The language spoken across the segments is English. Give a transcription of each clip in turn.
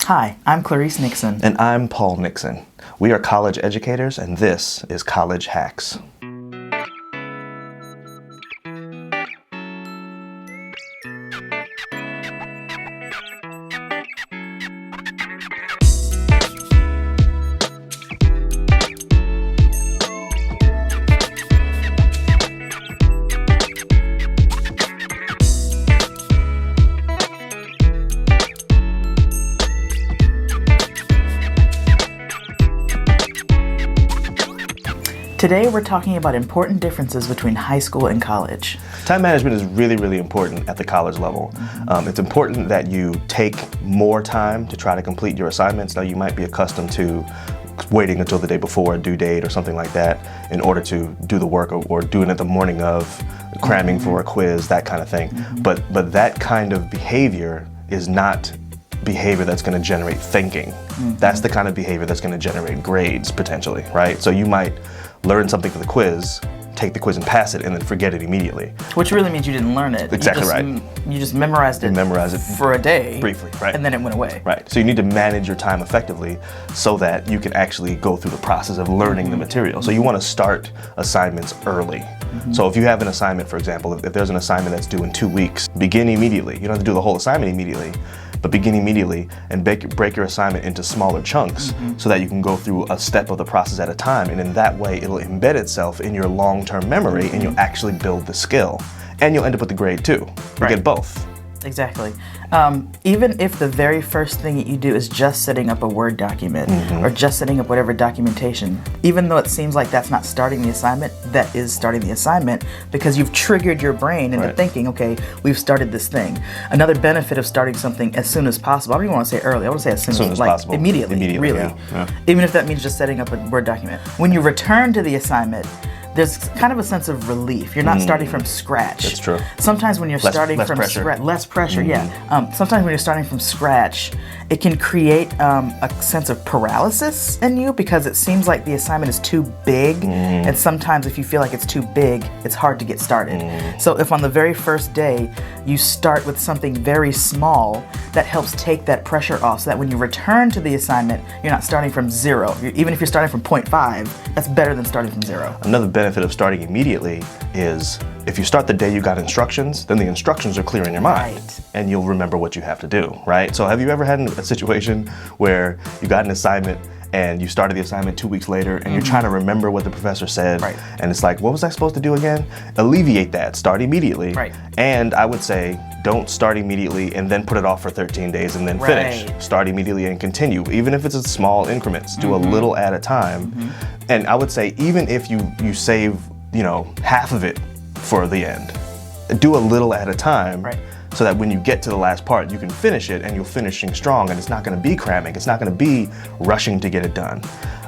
Hi, I'm Clarice Nixon. And I'm Paul Nixon. We are college educators, and this is College Hacks. Today we're talking about important differences between high school and college. Time management is really, really important at the college level. It's important that you take more time to try to complete your assignments. Now, you might be accustomed to waiting until the day before a due date or something like that in order to do the work, or doing it the morning of, cramming for a quiz, that kind of thing. But that kind of behavior is not behavior that's going to generate thinking. That's the kind of behavior that's going to generate grades, potentially, right? So you might learn something for the quiz, take the quiz and pass it, and then forget it immediately. Which really means you didn't learn it. Exactly right. You just memorized it. For a day. Briefly, right. And then it went away. Right. So you need to manage your time effectively so that you can actually go through the process of learning the material. So you want to start assignments early. So if you have an assignment, for example, if there's an assignment that's due in 2 weeks, begin immediately. You don't have to do the whole assignment immediately, but begin immediately and break your assignment into smaller chunks so that you can go through a step of the process at a time. And in that way, it'll embed itself in your long-term memory and you'll actually build the skill. And you'll end up with the grade too. You get both. Exactly. Even if the very first thing that you do is just setting up a Word document or just setting up whatever documentation, even though it seems like that's not starting the assignment, that is starting the assignment because you've triggered your brain into thinking, okay, we've started this thing. Another benefit of starting something as soon as possible, I don't even want to say early, I want to say as soon as possible. Immediately, really. Yeah. Even if that means just setting up a Word document. When you return to the assignment, there's kind of a sense of relief. You're not starting from scratch. That's true. Sometimes when you're starting from scratch, less pressure, sometimes when you're starting from scratch, it can create a sense of paralysis in you because it seems like the assignment is too big. And sometimes if you feel like it's too big, it's hard to get started. So if on the very first day, you start with something very small, that helps take that pressure off so that when you return to the assignment, you're not starting from zero. Even if you're starting from 0.5, that's better than starting from zero. Another benefit of starting immediately is if you start the day you got instructions, then the instructions are clear in your mind and you'll remember what you have to do, right? So have you ever had a situation where you got an assignment and you started the assignment 2 weeks later and you're trying to remember what the professor said and it's like, what was I supposed to do again? Alleviate that, start immediately. And I would say, don't start immediately and then put it off for 13 days and then finish. Start immediately and continue, even if it's in small increments, do a little at a time. And I would say, even if you save, half of it for the end, do a little at a time. So that when you get to the last part, you can finish it and you're finishing strong and it's not going to be cramming. It's not going to be rushing to get it done.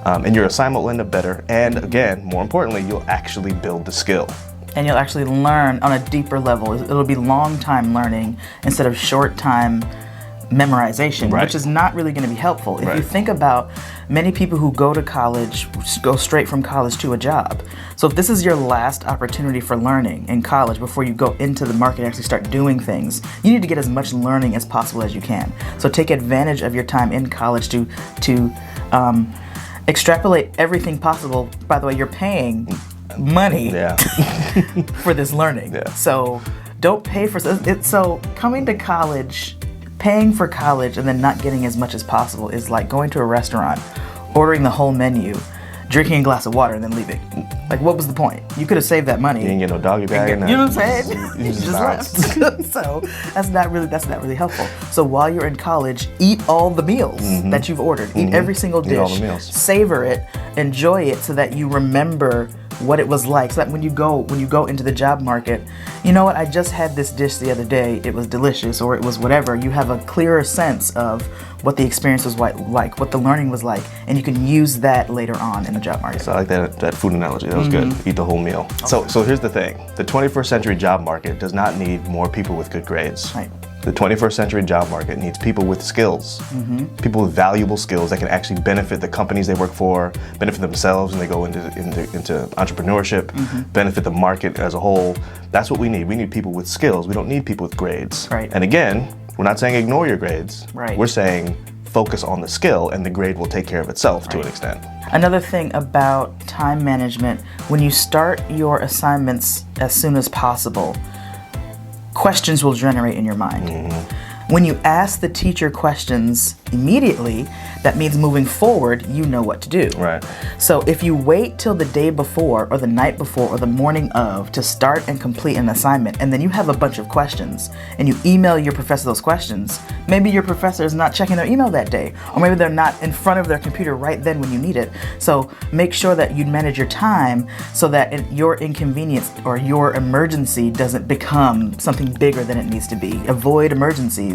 And your assignment will end up better. And again, more importantly, you'll actually build the skill. And you'll actually learn on a deeper level. It'll be long time learning instead of short time memorization, which is not really going to be helpful. If you think about many people who go to college, go straight from college to a job. So if this is your last opportunity for learning in college before you go into the market and actually start doing things, you need to get as much learning as possible as you can. So take advantage of your time in college to extrapolate everything possible. By the way, you're paying money for this learning. So don't pay for it. So coming to college, paying for college and then not getting as much as possible is like going to a restaurant, ordering the whole menu, drinking a glass of water and then leaving. Like, what was the point? You could have saved that money. You didn't get no doggy bag. You know what I'm saying? You just left. So that's not really helpful. So while you're in college, eat all the meals that you've ordered. Eat every single dish. Eat all the meals. Savor it, enjoy it so that you remember what it was like, so that when you go into the job market, you know what, I just had this dish the other day, it was delicious, or it was whatever. You have a clearer sense of what the experience was like, what the learning was like, and you can use that later on in the job market. So I like that food analogy. That was good. Eat the whole meal. Okay. So here's the thing. The 21st century job market does not need more people with good grades. The 21st century job market needs people with skills, people with valuable skills that can actually benefit the companies they work for, benefit themselves when they go into entrepreneurship, benefit the market as a whole. That's what we need. We need people with skills. We don't need people with grades. And again, we're not saying ignore your grades. We're saying focus on the skill, and the grade will take care of itself to an extent. Another thing about time management, when you start your assignments as soon as possible, questions will generate in your mind. When you ask the teacher questions immediately, that means moving forward, you know what to do. Right. So if you wait till the day before or the night before or the morning of to start and complete an assignment, and then you have a bunch of questions and you email your professor those questions, maybe your professor is not checking their email that day, or maybe they're not in front of their computer right then when you need it. So make sure that you manage your time so that your inconvenience or your emergency doesn't become something bigger than it needs to be. Avoid emergencies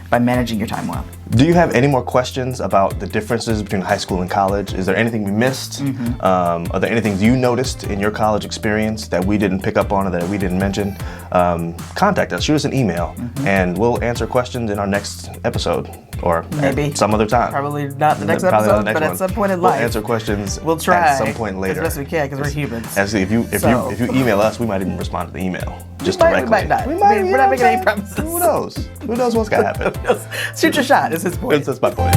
by managing your time well. Do you have any more questions about the differences between high school and college? Is there anything we missed? Are there anything you noticed in your college experience that we didn't pick up on or that we didn't mention? Contact us, shoot us an email, and we'll answer questions in our next episode or maybe some other time. Probably not the next episode, but at some point in life. We'll answer questions. We'll try at some point later. as best we can because we're humans. Actually, if you email us, we might even respond to the email just directly. We might not. We're not making any promises. Who knows? Who knows what's gonna happen? Shoot your shot. Is his point. That's my point.